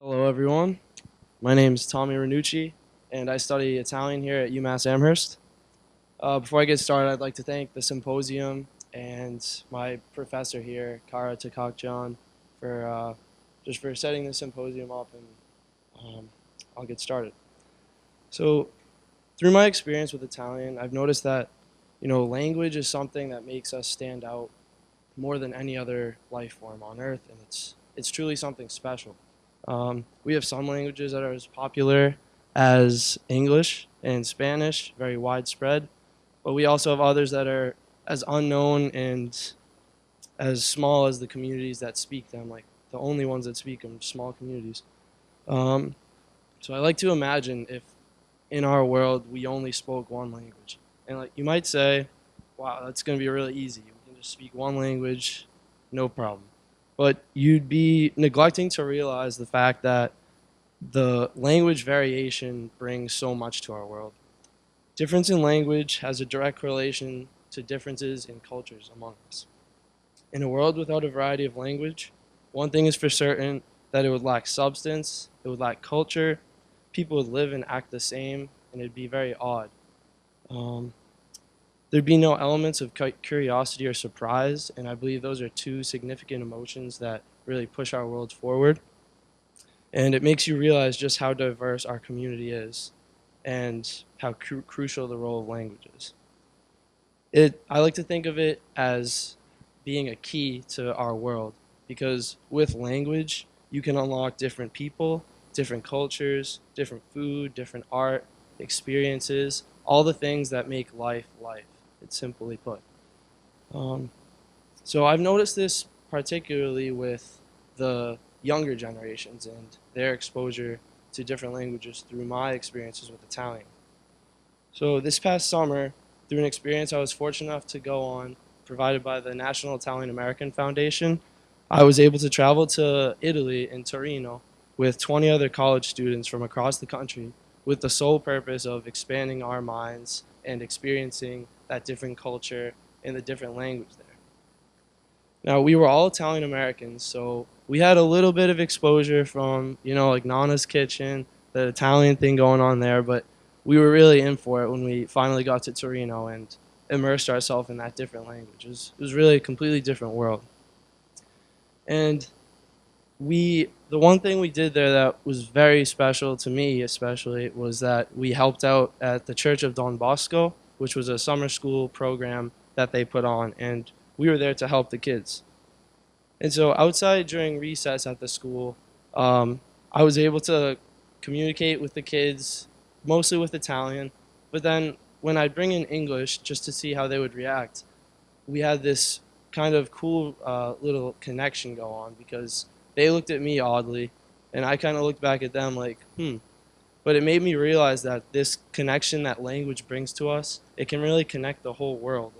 Hello, everyone. My name is Tommy Ranucci, and I study Italian here at UMass Amherst. Before I get started, I'd like to thank the symposium and my professor here, Kara Takakjan, for for setting the symposium up, and I'll get started. So, through my experience with Italian, I've noticed that language is something that makes us stand out more than any other life form on Earth, and it's truly something special. We have some languages that are as popular as English and Spanish, very widespread, but we also have others that are as unknown and as small as the communities that speak them, like the only ones that speak them, small communities. Um, so I like to imagine if in our world we only spoke one language. And like you might say, wow, that's going to be really easy. We can just speak one language, no problem. But you'd be neglecting to realize the fact that the language variation brings so much to our world. Difference in language has a direct correlation to differences in cultures among us. In a world without a variety of language, one thing is for certain that it would lack substance, it would lack culture, people would live and act the same, and it'd be very odd. Um, there'd be no elements of curiosity or surprise, and I believe those are two significant emotions that really push our world forward. And it makes you realize just how diverse our community is and how crucial the role of language is. I like to think of it as being a key to our world because with language, you can unlock different people, different cultures, different food, different art, experiences, all the things that make life life. It's simply put. Um, so I've noticed this particularly with the younger generations and their exposure to different languages through my experiences with Italian. So this past summer, through an experience I was fortunate enough to go on, provided by the National Italian American Foundation, I was able to travel to Italy in Torino with 20 other college students from across the country with the sole purpose of expanding our minds and experiencing that different culture and the different language there. Now, we were all Italian Americans, so we had a little bit of exposure from, like Nana's Kitchen, the Italian thing going on there, but we were really in for it when we finally got to Torino and immersed ourselves in that different language. It was really a completely different world. And the one thing we did there that was very special to me, especially, was that we helped out at the Church of Don Bosco, which was a summer school program that they put on, and we were there to help the kids. And so outside during recess at the school, I was able to communicate with the kids, mostly with Italian, but then when I'd bring in English just to see how they would react, we had this kind of cool little connection go on because they looked at me oddly, and I kind of looked back at them like, But it made me realize that this connection that language brings to us, it can really connect the whole world.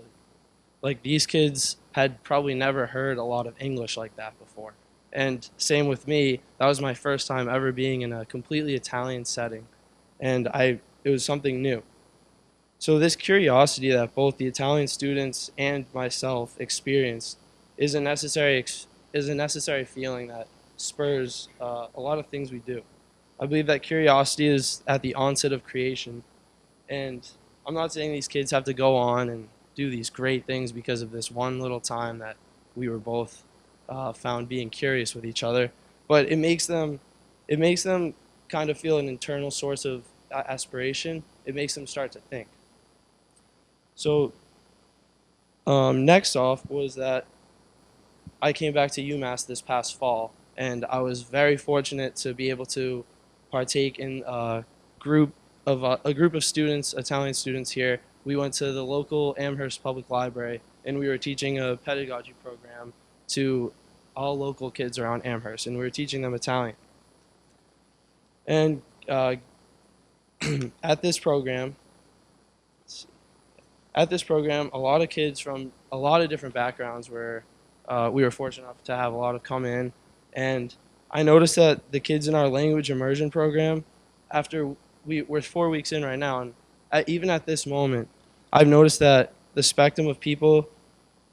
Like these kids had probably never heard a lot of English like that before. And same with me, that was my first time ever being in a completely Italian setting. And it was something new. So this curiosity that both the Italian students and myself experienced is is a necessary feeling that spurs a lot of things we do. I believe that curiosity is at the onset of creation, and I'm not saying these kids have to go on and do these great things because of this one little time that we were both found being curious with each other, but it makes them kind of feel an internal source of aspiration. It makes them start to think. So next off was that I came back to UMass this past fall, and I was very fortunate to be able to partake in a group of students, Italian students here. We went to the local Amherst Public Library, and we were teaching a pedagogy program to all local kids around Amherst, and we were teaching them Italian. And at this program, a lot of kids from a lot of different backgrounds we were fortunate enough to have a lot of come in, and I noticed that the kids in our language immersion program, after we're 4 weeks in right now, and even at this moment, I've noticed that the spectrum of people,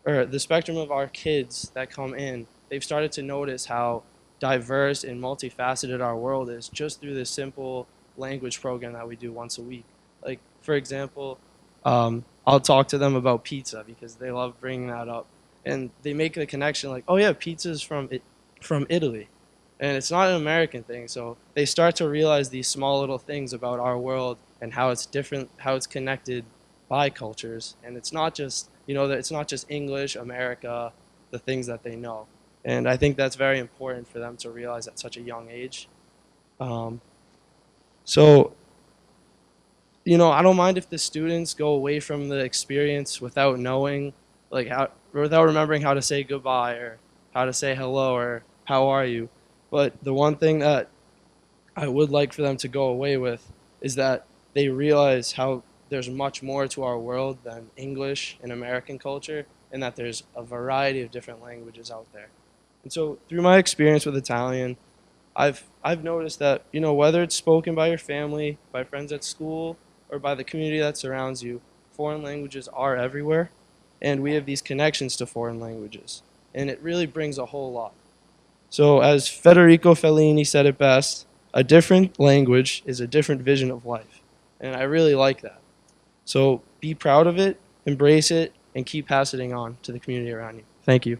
or the spectrum of our kids that come in, they've started to notice how diverse and multifaceted our world is just through this simple language program that we do once a week. Like, for example, I'll talk to them about pizza because they love bringing that up. And they make the connection like, oh yeah, pizza's from Italy. And it's not an American thing. So they start to realize these small little things about our world and how it's different, how it's connected by cultures. And it's not just, that it's not just English, America, the things that they know. And I think that's very important for them to realize at such a young age. Um, so, I don't mind if the students go away from the experience without knowing, like without remembering how to say goodbye or how to say hello or how are you. But the one thing that I would like for them to go away with is that they realize how there's much more to our world than English and American culture, and that there's a variety of different languages out there. And so, through my experience with Italian, I've noticed that whether it's spoken by your family, by friends at school, or by the community that surrounds you, foreign languages are everywhere, and we have these connections to foreign languages, and it really brings a whole lot. So, as Federico Fellini said it best, a different language is a different vision of life, and I really like that. So, be proud of it, embrace it, and keep passing it on to the community around you. Thank you.